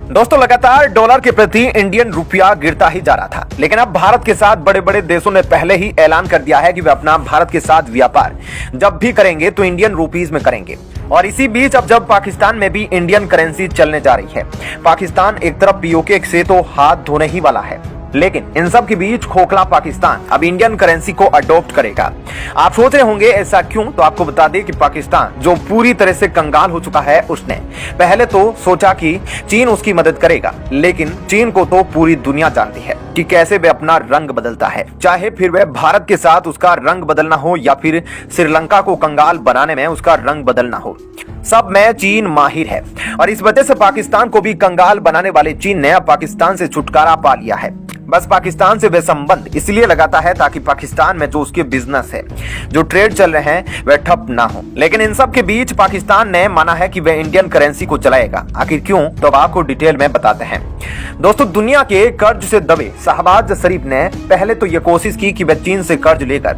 दोस्तों लगातार डॉलर के प्रति इंडियन रुपया गिरता ही जा रहा था, लेकिन अब भारत के साथ बड़े बड़े देशों ने पहले ही ऐलान कर दिया है कि वे अपना भारत के साथ व्यापार जब भी करेंगे तो इंडियन रुपीस में करेंगे। और इसी बीच अब जब पाकिस्तान में भी इंडियन करेंसी चलने जा रही है, पाकिस्तान एक तरफ पीओके से तो हाथ धोने ही वाला है, लेकिन इन सब के बीच खोखला पाकिस्तान अब इंडियन करेंसी को अडॉप्ट करेगा। आप सोच रहे होंगे ऐसा क्यों, तो आपको बता दें कि पाकिस्तान जो पूरी तरह से कंगाल हो चुका है, उसने पहले तो सोचा कि चीन उसकी मदद करेगा, लेकिन चीन को तो पूरी दुनिया जानती है कि कैसे वह अपना रंग बदलता है, चाहे फिर वह भारत के साथ उसका रंग बदलना हो या फिर श्रीलंका को कंगाल बनाने में उसका रंग बदलना हो, सब में चीन माहिर है। और इस वजह से पाकिस्तान को भी कंगाल बनाने वाले चीन ने अब पाकिस्तान से छुटकारा पा लिया है। बस पाकिस्तान से वे संबंध इसलिए लगाता है ताकि पाकिस्तान में जो उसके बिजनेस है, जो ट्रेड चल रहे हैं, वह ठप ना हो। लेकिन इन सब के बीच पाकिस्तान ने माना है कि वह इंडियन करेंसी को चलाएगा। आखिर क्यों, तो अब आपको डिटेल में बताते हैं। दोस्तों, दुनिया के कर्ज से दबे शहबाज शरीफ ने पहले तो यह कोशिश की कि वह चीन से कर्ज लेकर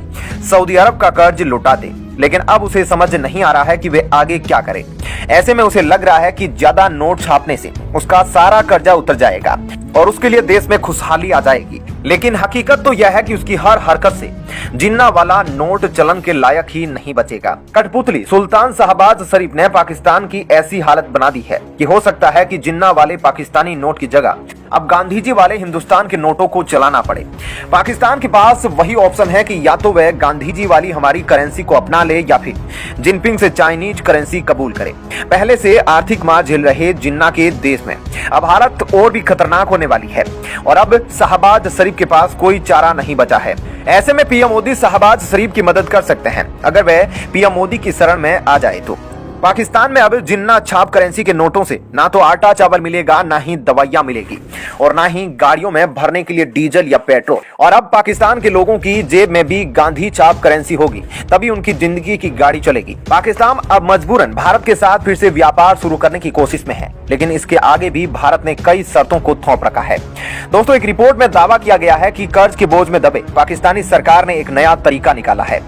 सऊदी अरब का कर्ज लौटा दे, लेकिन अब उसे समझ नहीं आ रहा है कि वे आगे क्या करे। ऐसे में उसे लग रहा है कि ज्यादा नोट छापने से उसका सारा कर्जा उतर जाएगा और उसके लिए देश में खुशहाली आ जाएगी। लेकिन हकीकत तो यह है कि उसकी हर हरकत से जिन्ना वाला नोट चलन के लायक ही नहीं बचेगा। कठपुतली सुल्तान शहबाज शरीफ ने पाकिस्तान की ऐसी हालत बना दी है कि हो सकता है कि जिन्ना वाले पाकिस्तानी नोट की जगह अब गांधी जी वाले हिंदुस्तान के नोटों को चलाना पड़े। पाकिस्तान के पास वही ऑप्शन है कि या तो वह गांधी जी वाली हमारी करेंसी को अपना ले या फिर जिनपिंग से चाइनीज करेंसी कबूल करे। पहले से आर्थिक मार झेल रहे जिन्ना के देश में अब हालत और भी खतरनाक होने वाली है और अब शहबाज शरीफ के पास कोई चारा नहीं बचा है। ऐसे में पीएम मोदी शहबाज शरीफ की मदद कर सकते हैं अगर वह पीएम मोदी की शरण में आ जाए तो। पाकिस्तान में अब जिन्ना छाप करेंसी के नोटों से ना तो आटा चावल मिलेगा, ना ही दवाइयां मिलेगी और ना ही गाड़ियों में भरने के लिए डीजल या पेट्रोल। और अब पाकिस्तान के लोगों की जेब में भी गांधी छाप करेंसी होगी, तभी उनकी जिंदगी की गाड़ी चलेगी। पाकिस्तान अब मजबूरन भारत के साथ फिर से व्यापार शुरू करने की कोशिश में है, लेकिन इसके आगे भी भारत ने कई शर्तों को थोप रखा है। दोस्तों, एक रिपोर्ट में दावा किया गया है कि कर्ज के बोझ में दबे पाकिस्तानी सरकार ने एक नया तरीका निकाला है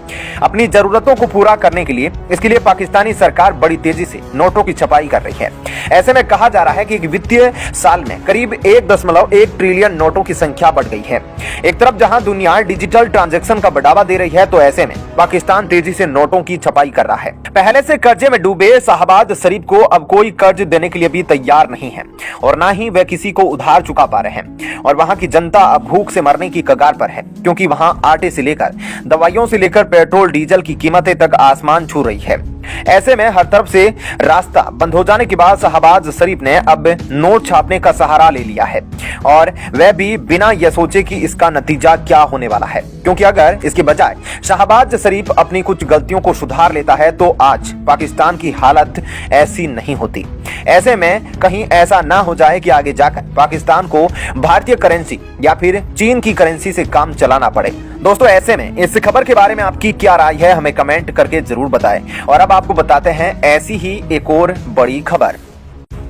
अपनी जरूरतों को पूरा करने के लिए। इसके लिए पाकिस्तानी सरकार बड़ी तेजी से नोटों की छपाई कर रही है। ऐसे में कहा जा रहा है कि एक वित्तीय साल में करीब 1.1 ट्रिलियन नोटों की संख्या बढ़ गई है। एक तरफ जहां दुनिया डिजिटल ट्रांजैक्शन का बढ़ावा दे रही है, तो ऐसे में पाकिस्तान तेजी से नोटों की छपाई कर रहा है। पहले से कर्जे में डूबे शहबाज शरीफ को अब कोई कर्ज देने के लिए भी तैयार नहीं है और ना ही वह किसी को उधार चुका पा रहे हैं। और वहां की जनता अब भूख से मरने की कगार पर है, क्योंकि वहां आटे से लेकर दवाइयों से लेकर पेट्रोल डीजल की कीमतें तक आसमान छू रही है। ऐसे में हर तरफ से रास्ता बंद हो जाने के बाद शहबाज शरीफ ने अब नोट छापने का सहारा ले लिया है, और वह भी बिना यह सोचे कि इसका नतीजा क्या होने वाला है। क्योंकि अगर इसके बजाय शहबाज शरीफ अपनी कुछ गलतियों को सुधार लेता है तो आज पाकिस्तान की हालत ऐसी नहीं होती। ऐसे में कहीं ऐसा ना हो जाए कि आगे जाकर पाकिस्तान को भारतीय करेंसी या फिर चीन की करेंसी से काम चलाना पड़े। दोस्तों, ऐसे में इस खबर के बारे में आपकी क्या राय है, हमें कमेंट करके जरूर बताएं। और अब आपको बताते हैं ऐसी ही एक और बड़ी खबर।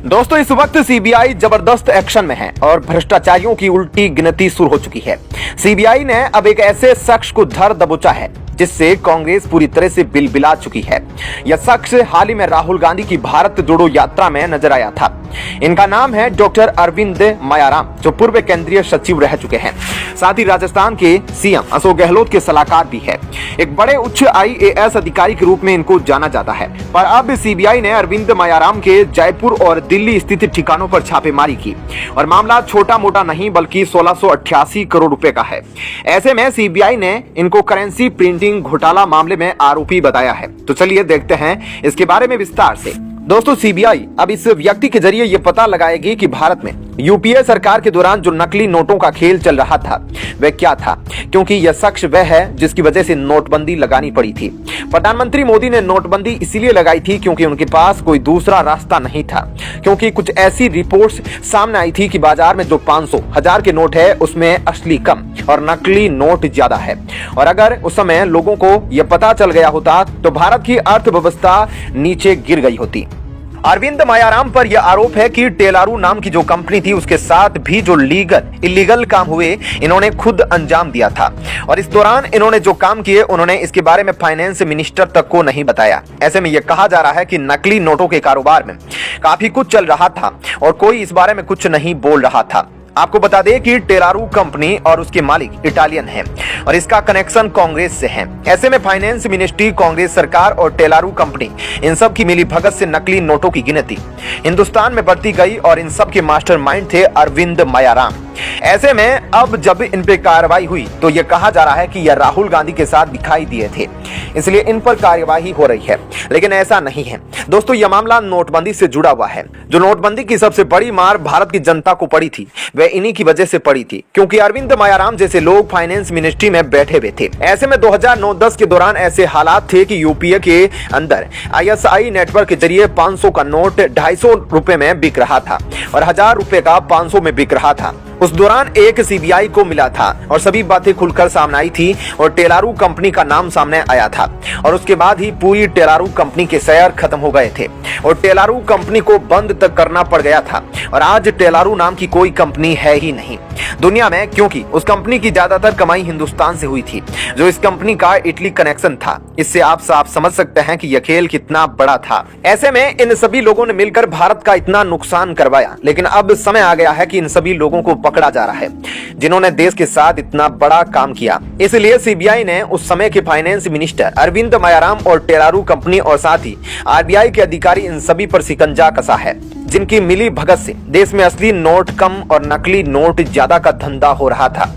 दोस्तों, इस वक्त सीबीआई जबरदस्त एक्शन में है और भ्रष्टाचारियों की उल्टी गिनती शुरू हो चुकी है। सीबीआई ने अब एक ऐसे शख्स को धर दबोचा है जिससे कांग्रेस पूरी तरह से बिलबिला चुकी है। यह शख्स हाल ही में राहुल गांधी की भारत जोड़ो यात्रा में नजर आया था। इनका नाम है डॉक्टर अरविंद मायाराम, जो पूर्व केंद्रीय सचिव रह चुके हैं। साथ ही राजस्थान के सीएम अशोक गहलोत के सलाहकार भी है। एक बड़े उच्च आईएएस अधिकारी के रूप में इनको जाना जाता है। पर अब सीबीआई ने अरविंद मायाराम के जयपुर और दिल्ली स्थित ठिकानों पर छापेमारी की और मामला छोटा मोटा नहीं बल्कि 1688 करोड़ रुपए का है। ऐसे में सीबीआई ने इनको करेंसी प्रिंटिंग घोटाला मामले में आरोपी बताया है। तो चलिए देखते हैं इसके बारे में विस्तार से। दोस्तों, सीबीआई अब इस व्यक्ति के जरिए ये पता लगाएगी कि भारत में यूपीए सरकार के दौरान जो नकली नोटों का खेल चल रहा था वह क्या था, क्योंकि यह शख्स वह है जिसकी वजह से नोटबंदी लगानी पड़ी थी। प्रधानमंत्री मोदी ने नोटबंदी इसलिए लगाई थी क्योंकि उनके पास कोई दूसरा रास्ता नहीं था, क्योंकि कुछ ऐसी रिपोर्ट्स सामने आई थी कि बाजार में जो 500, 1000 के नोट है उसमें असली कम और नकली नोट ज्यादा है। और अगर उस समय लोगों को यह पता चल गया होता तो भारत की अर्थव्यवस्था नीचे गिर गई होती। अरविंद मायाराम पर यह आरोप है कि टेलारू नाम की जो कंपनी थी उसके साथ भी जो इलीगल काम हुए इन्होंने खुद अंजाम दिया था और इस दौरान इन्होंने जो काम किए उन्होंने इसके बारे में फाइनेंस मिनिस्टर तक को नहीं बताया। ऐसे में यह कहा जा रहा है कि नकली नोटों के कारोबार में काफी कुछ चल रहा था और कोई इस बारे में कुछ नहीं बोल रहा था। आपको बता दें कि टेलारू कंपनी और उसके मालिक इटालियन हैं और इसका कनेक्शन कांग्रेस से है। ऐसे में फाइनेंस मिनिस्ट्री, कांग्रेस सरकार और टेलारू कंपनी इन सब की मिली भगत से नकली नोटों की गिनती हिंदुस्तान में बढ़ती गई और इन सब के मास्टरमाइंड थे अरविंद मायाराम। ऐसे में अब जब इन पे कार्रवाई हुई तो यह कहा जा रहा है कि यह राहुल गांधी के साथ दिखाई दिए थे, इसलिए इन पर कार्यवाही हो रही है, लेकिन ऐसा नहीं है दोस्तों। यह मामला नोटबंदी से जुड़ा हुआ है। जो नोटबंदी की सबसे बड़ी मार भारत की जनता को पड़ी थी वह इन्हीं की वजह से पड़ी थी, क्योंकि अरविंद मायाराम जैसे लोग फाइनेंस मिनिस्ट्री में बैठे हुए थे। ऐसे में 2009-10 के दौरान ऐसे हालात थे कि यूपीए के अंदर ISI नेटवर्क के जरिए 500 का नोट 250 रुपए में बिक रहा था और 1000 रुपए का 500 में बिक रहा था। उस दौरान एक सीबीआई को मिला था और सभी बातें खुलकर सामने आई थी और टेलारू कंपनी का नाम सामने आया था और उसके बाद ही पूरी टेलारू कंपनी के शेयर खत्म हो गए थे और टेलारू कंपनी को बंद तक करना पड़ गया था और आज टेलारू नाम की कोई कंपनी है ही नहीं दुनिया में, क्योंकि उस कंपनी की ज्यादातर कमाई हिंदुस्तान से हुई थी, जो इस कंपनी का इटली कनेक्शन था। इससे आप साफ समझ सकते हैं कि यह खेल कितना बड़ा था। ऐसे में इन सभी लोगों ने मिलकर भारत का इतना नुकसान करवाया, लेकिन अब समय आ गया है कि इन सभी लोगों को पकड़ा जा रहा है जिन्होंने देश के साथ इतना बड़ा काम किया। इसलिए सीबीआई ने उस समय के फाइनेंस मिनिस्टर अरविंद मायाराम और टेलारू कंपनी और साथ ही आरबीआई के अधिकारी इन सभी पर शिकंजा कसा है, जिनकी मिली भगत से देश में असली नोट कम और नकली नोट ज्यादा का धंधा हो रहा था।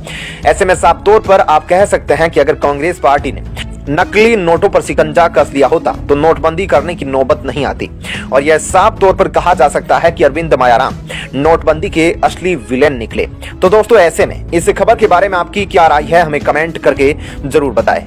ऐसे में साफ तौर पर आप कह सकते हैं कि अगर कांग्रेस पार्टी ने नकली नोटों पर शिकंजा कस लिया होता तो नोटबंदी करने की नौबत नहीं आती और यह साफ तौर पर कहा जा सकता है कि अरविंद मायाराम नोटबंदी के असली विलेन निकले। तो दोस्तों, ऐसे में इस खबर के बारे में आपकी क्या राय है, हमें कमेंट करके जरूर बताएं।